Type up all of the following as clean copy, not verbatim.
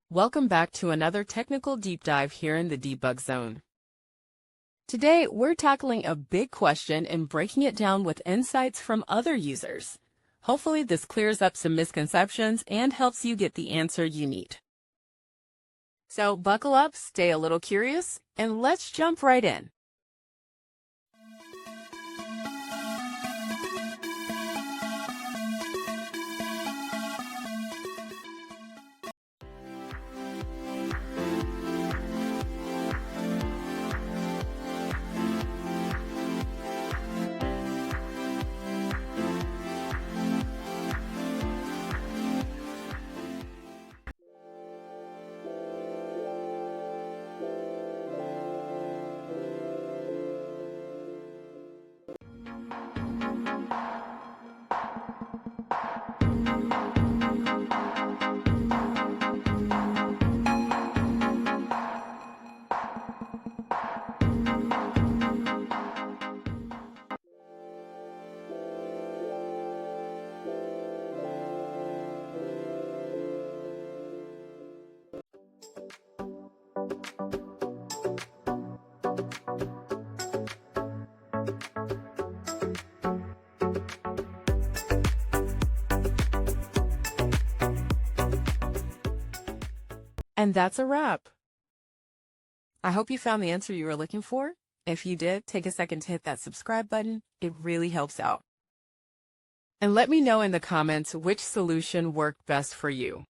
Welcome back to another technical deep dive here in the debug zone. Today, we're tackling a big question and breaking it down with insights from other users. Hopefully, this clears up some misconceptions and helps you get the answer you need. So buckle up, stay a little curious, and let's jump right in. And that's a wrap. I hope you found the answer you were looking for. If you did, take a second to hit that subscribe button. It really helps out. And let me know in the comments which solution worked best for you.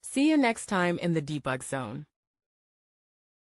See you next time in the debug zone.